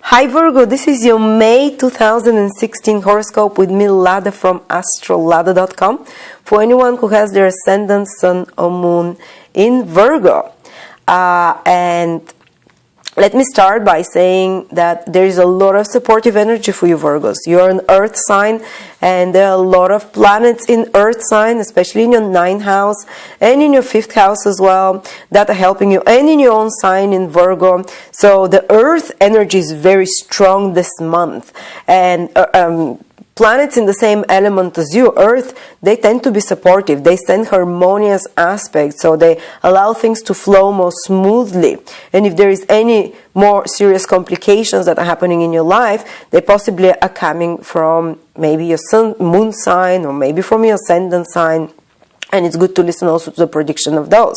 Hi Virgo, this is your May 2016 horoscope with me, Lada from Astrolada.com, for anyone who has their ascendant, sun or moon in Virgo. And let me start by saying that there is a lot of supportive energy for you Virgos. You're an earth sign and there are a lot of planets in earth sign, especially in your 9th house and in your 5th house as well, that are helping you, and in your own sign in Virgo. So the earth energy is very strong this month, and planets in the same element as you, Earth, they tend to be supportive. They send harmonious aspects, so they allow things to flow more smoothly. And if there is any more serious complications that are happening in your life, they possibly are coming from maybe your sun, moon sign, or maybe from your ascendant sign. And it's good to listen also to the prediction of those.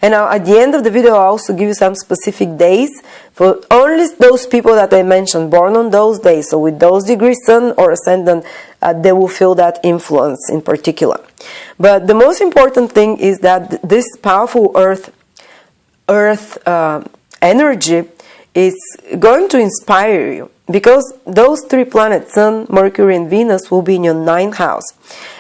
And now at the end of the video, I'll also give you some specific days for only those people that I mentioned, born on those days. So with those degrees, sun or ascendant, they will feel that influence in particular. But the most important thing is that this powerful earth energy is going to inspire you, because those three planets, Sun, Mercury and Venus, will be in your 9th house.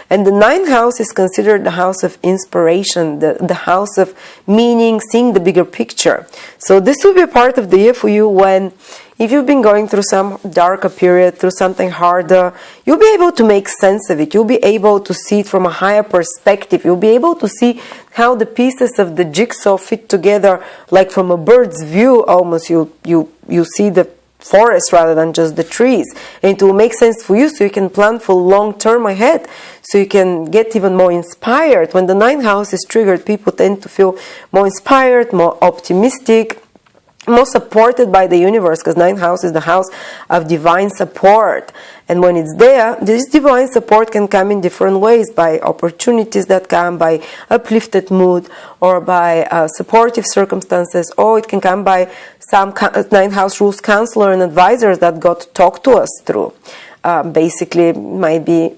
And the 9th house is considered the house of inspiration, the house of meaning, seeing the bigger picture. So this will be a part of the year for you when, if you've been going through some darker period, through something harder, you'll be able to make sense of it. You'll be able to see it from a higher perspective. You'll be able to see how the pieces of the jigsaw fit together, like from a bird's view almost. You see the forest rather than just the trees, and it will make sense for you, so you can plan for long term ahead, so you can get even more inspired. When the 9th house is triggered, people tend to feel more inspired, more optimistic, more supported by the universe, because 9th house is the house of divine support. And when it's there, this divine support can come in different ways, by opportunities that come, by uplifted mood, or by supportive circumstances, or it can come by some 9th house rules counselor and advisors that got to talk to us through. Basically, might be,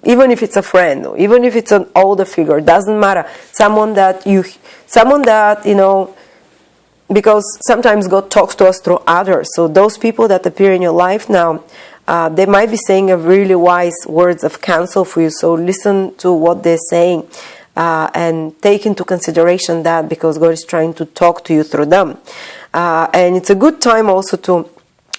even if it's a friend, or even if it's an older figure, doesn't matter. Someone that you know, because sometimes God talks to us through others. So those people that appear in your life now, they might be saying a really wise words of counsel for you. So listen to what they're saying and take into consideration that, because God is trying to talk to you through them. And it's a good time also to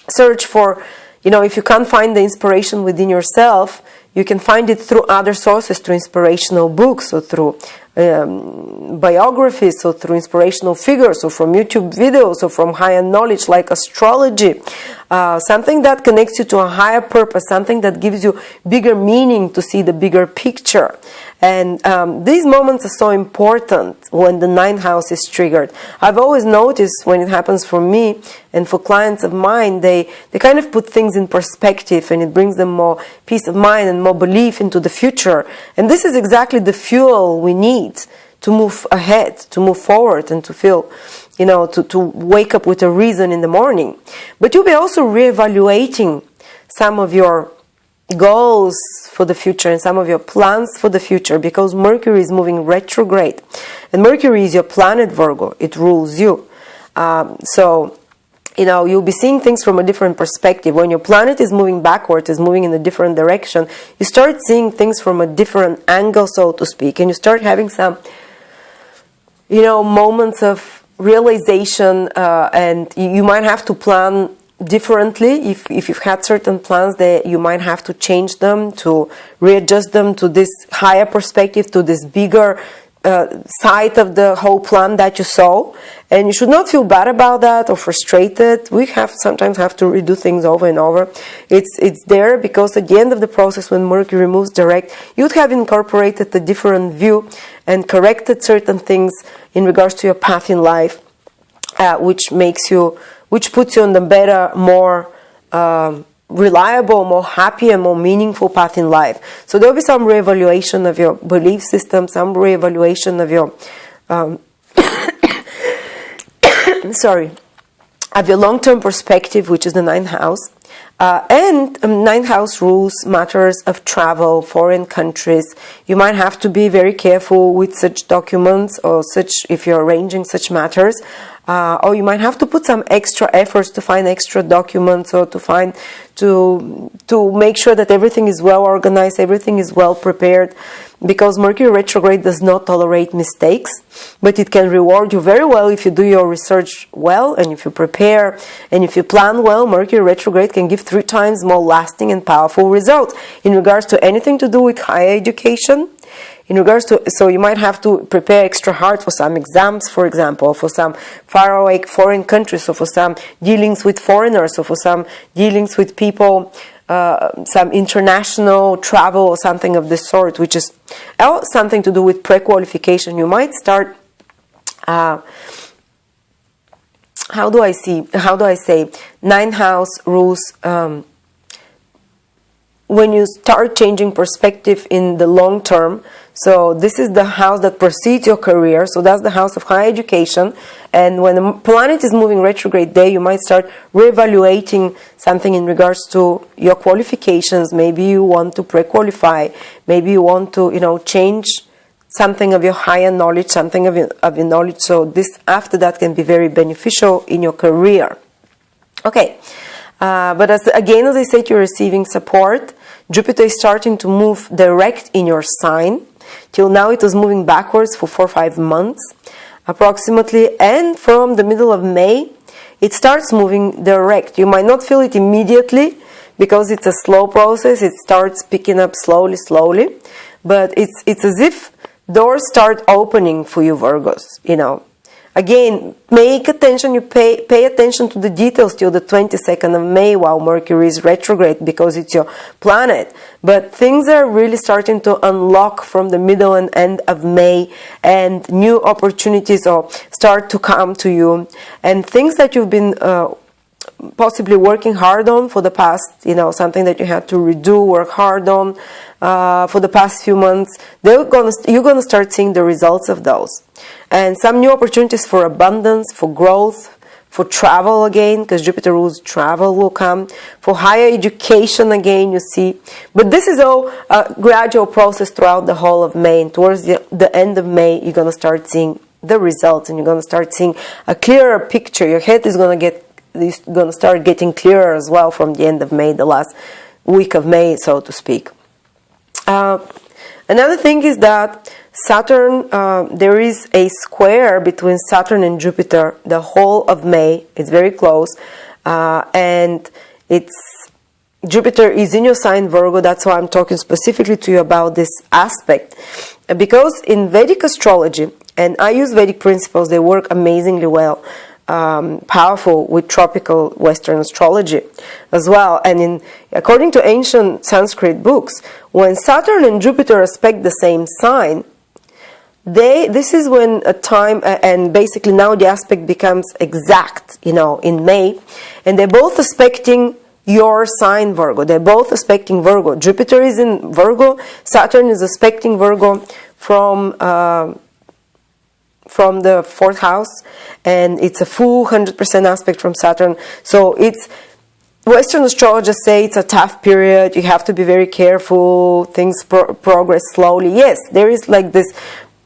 search for, you know, if you can't find the inspiration within yourself, you can find it through other sources, through inspirational books, or through biographies, or through inspirational figures, or from YouTube videos, or from higher knowledge like astrology. Something that connects you to a higher purpose, something that gives you bigger meaning to see the bigger picture. And these moments are so important when the 9th house is triggered. I've always noticed when it happens for me and for clients of mine, they kind of put things in perspective, and it brings them more peace of mind and more belief into the future. And this is exactly the fuel we need to move ahead, to move forward, and to feel, you know, to wake up with a reason in the morning. But you'll be also reevaluating some of your goals for the future and some of your plans for the future, because Mercury is moving retrograde, and Mercury is your planet, Virgo. It rules you. So, you know, you'll be seeing things from a different perspective. When your planet is moving backwards, is moving in a different direction, you start seeing things from a different angle, so to speak, and you start having some, you know, moments of realization, and you might have to plan differently. If you've had certain plans, that you might have to change them, to readjust them to this higher perspective, to this bigger side of the whole plan that you saw. And you should not feel bad about that or frustrated. We sometimes have to redo things over and over. It's there because at the end of the process, when Mercury moves direct, you'd have incorporated a different view and corrected certain things in regards to your path in life, which puts you on the better, more reliable, more happy, and more meaningful path in life. So there'll be some reevaluation of your belief system, some reevaluation of your of your long-term perspective, which is the 9th house. And 9th house rules matters of travel, foreign countries. You might have to be very careful with such documents, or such, if you're arranging such matters. or you might have to put some extra efforts to find extra documents, or to make sure that everything is well organized, everything is well prepared, because Mercury retrograde does not tolerate mistakes, but it can reward you very well if you do your research well, and if you prepare, and if you plan well. Mercury retrograde can give 3 times more lasting and powerful results in regards to anything to do with higher education. So you might have to prepare extra hard for some exams, for example, for some faraway foreign countries, or for some dealings with foreigners, or for some dealings with people, some international travel or something of this sort, which is something to do with pre-qualification. You might start, how do I say, 9th house rules, when you start changing perspective in the long term. So this is the house that precedes your career, so that's the house of higher education. And when the planet is moving retrograde there, you might start reevaluating something in regards to your qualifications. Maybe you want to pre-qualify, maybe you want to, change something of your higher knowledge, something of your knowledge. So this, after that, can be very beneficial in your career. Okay, but as I said, you're receiving support. Jupiter is starting to move direct in your sign. Till now it was moving backwards for 4 or 5 months approximately, and from the middle of May it starts moving direct. You might not feel it immediately because it's a slow process. It starts picking up slowly, but it's as if doors start opening for you, Virgos. Again, make attention, you pay attention to the details till the 22nd of May while Mercury is retrograde, because it's your planet. But things are really starting to unlock from the middle and end of May, and new opportunities start to come to you. And things that you've been possibly working hard on for the past, something that you had to work hard on for the past few months, you're gonna start seeing the results of those. And some new opportunities for abundance, for growth, for travel again, because Jupiter rules travel, will come. For higher education again, you see. But this is all a gradual process throughout the whole of May. And towards the end of May, you're going to start seeing the results, and you're going to start seeing a clearer picture. Your head is going to start getting clearer as well from the end of May, the last week of May, so to speak. Another thing is that Saturn, there is a square between Saturn and Jupiter the whole of May. It's very close, and Jupiter is in your sign Virgo. That's why I'm talking specifically to you about this aspect, because in Vedic astrology, and I use Vedic principles, they work amazingly well, powerful with tropical Western astrology as well. And according to ancient Sanskrit books, when Saturn and Jupiter aspect the same sign, this is when a time, and basically now the aspect becomes exact, in May, and they're both aspecting your sign Virgo. They're both aspecting Virgo. Jupiter is in Virgo, Saturn is aspecting Virgo from the 4th house, and it's a full 100% aspect from Saturn. So Western astrologers say it's a tough period, you have to be very careful, things progress slowly. Yes, there is like this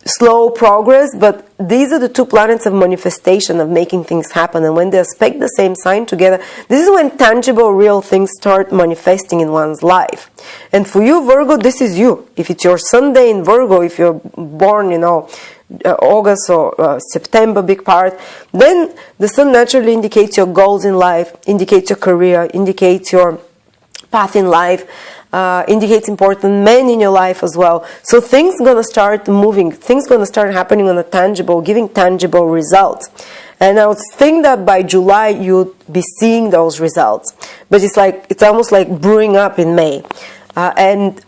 slow progress, but these are the 2 planets of manifestation, of making things happen. And when they aspect the same sign together, this is when tangible, real things start manifesting in one's life. And for you, Virgo, this is you. If it's your Sunday in Virgo, if you're born, August or September, big part, then the Sun naturally indicates your goals in life, indicates your career, indicates your path in life, indicates important men in your life as well. So things going to start moving, things going to start happening on a tangible, giving tangible results. And I would think that by July you'd be seeing those results. But it's almost like brewing up in May. And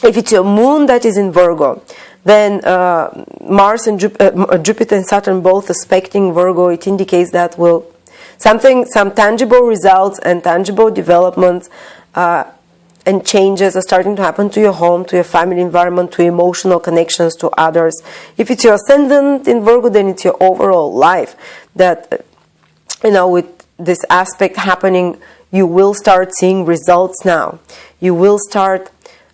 if it's your moon that is in Virgo, then Mars and Jupiter and Saturn both aspecting Virgo, it indicates that some tangible results and tangible developments and changes are starting to happen to your home, to your family environment, to emotional connections to others. If it's your ascendant in Virgo, then it's your overall life. That, with this aspect happening, you will start seeing results now. You will start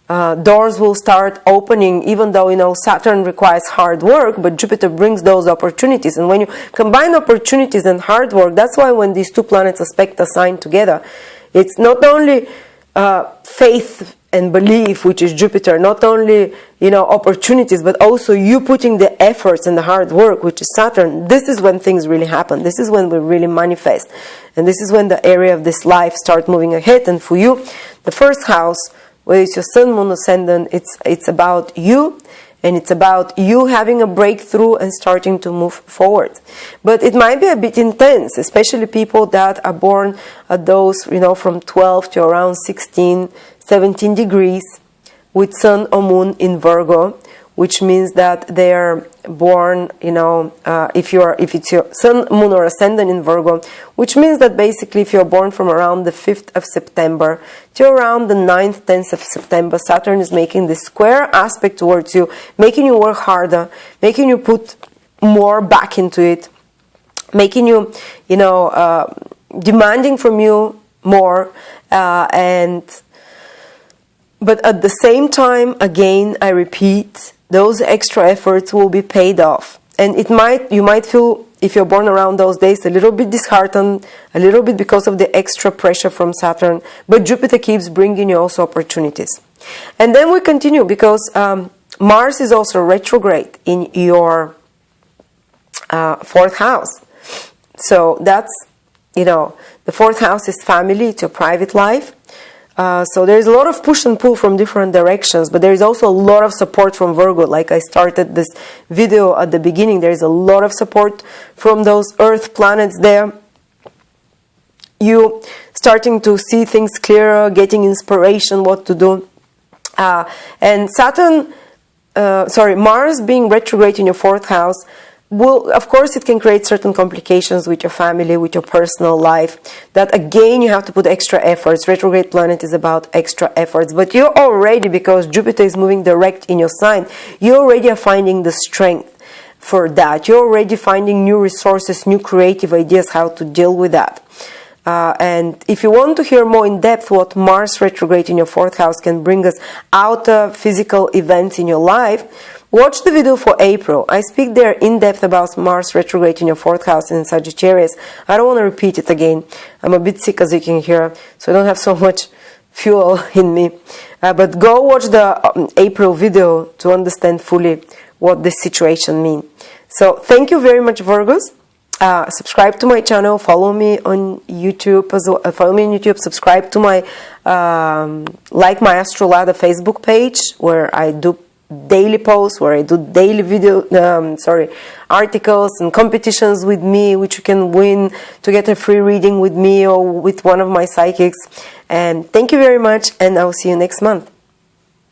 doors will start opening, even though, Saturn requires hard work, but Jupiter brings those opportunities. And when you combine opportunities and hard work, that's why when these two planets aspect a sign together, it's not only faith and belief, which is Jupiter, not only, opportunities, but also you putting the efforts and the hard work, which is Saturn. This is when things really happen. This is when we really manifest. And this is when the area of this life start moving ahead. And for you, the first house, whether it's your sun, moon, ascendant, it's about you, and it's about you having a breakthrough and starting to move forward. But it might be a bit intense, especially people that are born at those, from 12 to around 16, 17 degrees with sun or moon in Virgo, which means that they're born, if it's your sun, moon, or ascendant in Virgo, which means that basically if you're born from around the 5th of September to around the 9th, 10th of September, Saturn is making this square aspect towards you, making you work harder, making you put more back into it, making you, demanding from you more, but at the same time, again, I repeat, those extra efforts will be paid off. And you might feel, if you're born around those days, a little bit disheartened, a little bit because of the extra pressure from Saturn, but Jupiter keeps bringing you also opportunities. And then we continue, because Mars is also retrograde in your 4th house. So that's, the 4th house is family, it's your private life. So there's a lot of push and pull from different directions, but there's also a lot of support from Virgo. Like I started this video at the beginning, there's a lot of support from those Earth planets there. You starting to see things clearer, getting inspiration what to do. And Mars being retrograde in your 4th house, of course, it can create certain complications with your family, with your personal life, that again, you have to put extra efforts. Retrograde planet is about extra efforts, but you're already, because Jupiter is moving direct in your sign, you already are finding the strength for that. You're already finding new resources, new creative ideas how to deal with that. And if you want to hear more in depth what Mars retrograde in your 4th house can bring us out of physical events in your life, watch the video for April. I speak there in depth about Mars retrograde in your 4th house in Sagittarius. I don't want to repeat it again. I'm a bit sick, as you can hear, so I don't have so much fuel in me. But go watch the April video to understand fully what this situation means. So thank you very much, Virgos. Subscribe to my channel, follow me on YouTube as well. Follow me on YouTube, subscribe to my like my Astrolada Facebook page, where I do daily posts, where I do daily articles and competitions with me, which you can win to get a free reading with me or with one of my psychics. And thank you very much, and I'll see you next month.